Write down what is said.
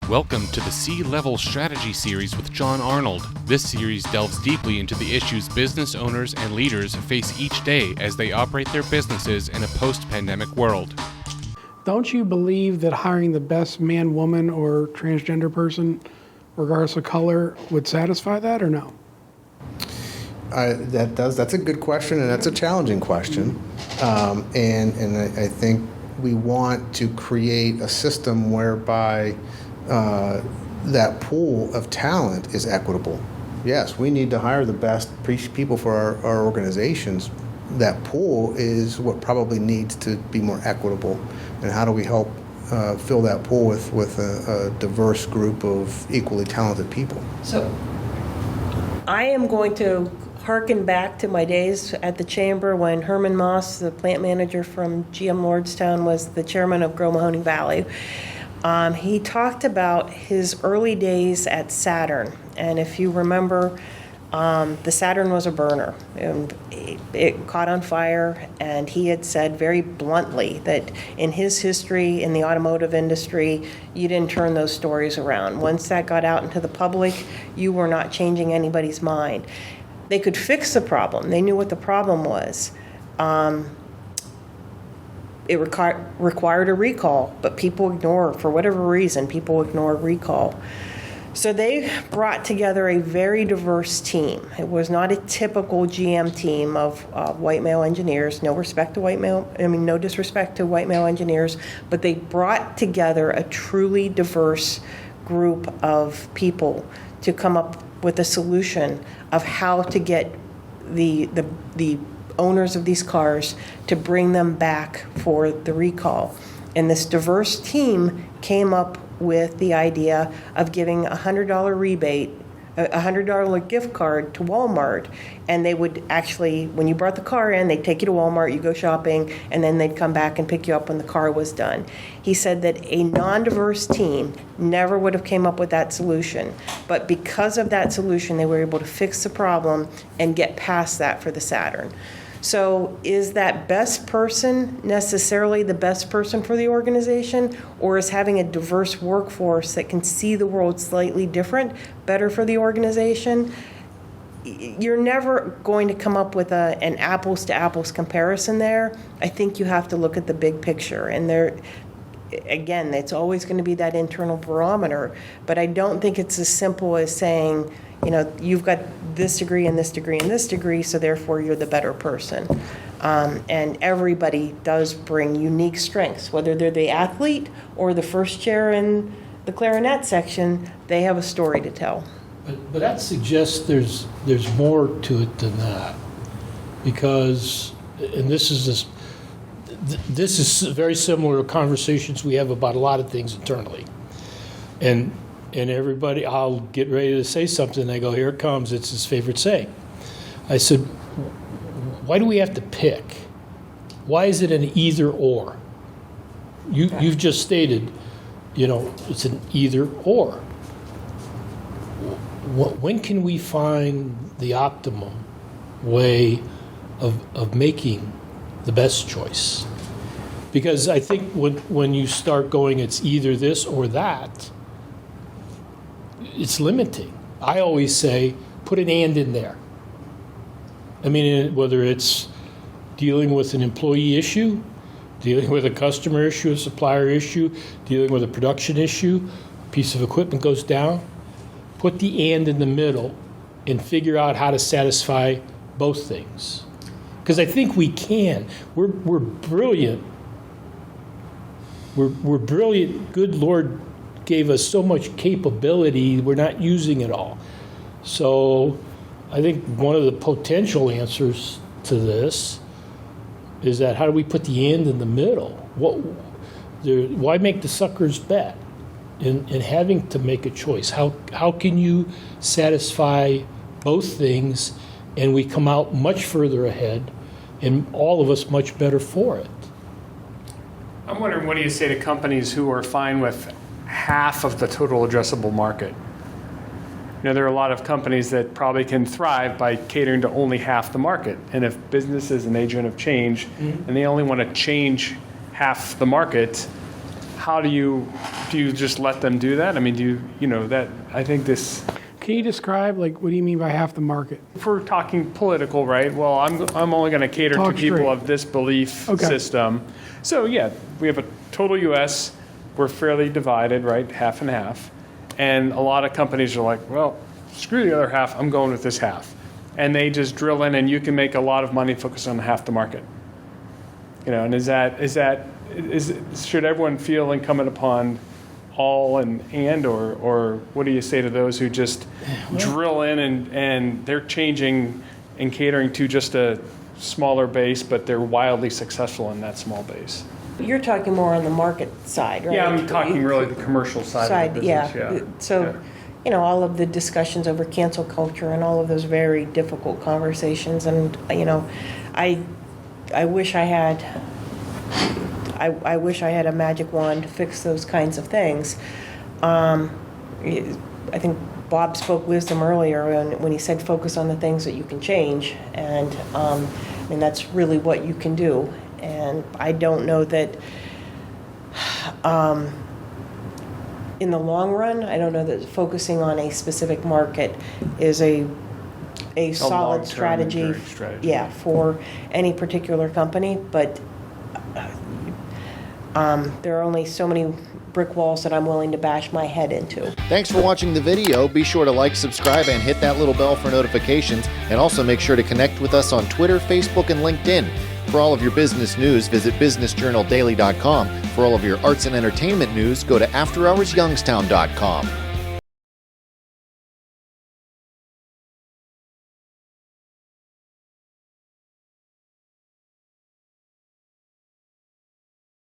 Welcome to the C-Level Strategy Series with Jon Arnold. This series delves deeply into the issues business owners and leaders face each day as they operate their businesses in a post-pandemic world. Don't you believe that hiring the best man, woman, or transgender person, regardless of color, would satisfy that, or no? That's a good question, and that's a challenging question. And I think we want to create a system whereby that pool of talent is equitable. Yes, we need to hire the best people for our organizations. That pool is what probably needs to be more equitable. And how do we help fill that pool with a diverse group of equally talented people? So I am going to harken back to my days at the chamber when Herrmann, the plant manager from GM Lordstown, was the chairman of Grow-Mahoning Valley. He talked about his early days at Saturn, and if you remember, the Saturn was a burner, and it caught on fire, and he had said very bluntly that in his history in the automotive industry, you didn't turn those stories around. Once that got out into the public, you were not changing anybody's mind. They could fix the problem. They knew what the problem was. It required a recall, but people ignore, for whatever reason, people ignore recall. So they brought together a very diverse team. It was not a typical GM team of white male engineers. No disrespect to white male engineers, but they brought together a truly diverse group of people to come up with a solution of how to get the owners of these cars to bring them back for the recall. And this diverse team came up with the idea of giving a $100 rebate, a $100 gift card to Walmart, and they would actually, when you brought the car in, they'd take you to Walmart, you go shopping, and then they'd come back and pick you up when the car was done. He said that a non-diverse team never would have came up with that solution, but because of that solution, they were able to fix the problem and get past that for the Saturn. So is that best person necessarily the best person for the organization, or is having a diverse workforce that can see the world slightly different better for the organization? You're never going to come up with an apples to apples comparison there. I think you have to look at the big picture, and again, it's always going to be that internal barometer, but I don't think it's as simple as saying, you've got this degree and this degree and this degree, so therefore you're the better person. And everybody does bring unique strengths, whether they're the athlete or the first chair in the clarinet section, they have a story to tell. But that suggests there's more to it than that, because, and this is very similar to conversations we have about a lot of things internally, and everybody, I'll get ready to say something, they go, here it comes, it's his favorite saying. I said, why do we have to pick? Why is it an either or? You've just stated, it's an either or. When can we find the optimum way of making the best choice? Because I think when you start going, it's either this or that, it's limiting. I always say, put an and in there. I mean, whether it's dealing with an employee issue, dealing with a customer issue, a supplier issue, dealing with a production issue, a piece of equipment goes down, put the and in the middle and figure out how to satisfy both things. Because I think we can. We're brilliant. We're brilliant. Good Lord gave us so much capability, we're not using it all. So I think one of the potential answers to this is that how do we put the and in the middle? Why make the suckers bet in having to make a choice? How can you satisfy both things and we come out much further ahead and all of us much better for it? I'm wondering, what do you say to companies who are fine with half of the total addressable market? There are a lot of companies that probably can thrive by catering to only half the market. And if business is an agent of change and they only want to change half the market, how do you just let them do that? I mean, I think this, Can you describe, like, what do you mean by half the market? if we're talking political, right? Well, I'm only going to cater to Talk people straight. of this belief Okay. system. So yeah, we have a total U.S. We're fairly divided, right? Half and half. And a lot of companies are like, well, screw the other half. I'm going with this half. And they just drill in, and you can make a lot of money focused on half the market. And should everyone feel incumbent upon all or what do you say to those who just drill in and they're changing and catering to just a smaller base, but they're wildly successful in that small base? You're talking more on the market side, right? Yeah, I'm talking really the commercial side of the business. Yeah. So, all of the discussions over cancel culture and all of those very difficult conversations, and I wish I had. I wish I had a magic wand to fix those kinds of things. I think Bob spoke wisdom earlier when he said focus on the things that you can change, and that's really what you can do. And I don't know that in the long run, I don't know that focusing on a specific market is a solid long-term strategy, enduring strategy. yeah, for any particular company, but there are only so many brick walls that I'm willing to bash my head into. Thanks for watching the video. Be sure to like, subscribe, and hit that little bell for notifications. And also make sure to connect with us on Twitter, Facebook, and LinkedIn. For all of your business news, visit businessjournaldaily.com. For all of your arts and entertainment news, go to afterhoursyoungstown.com.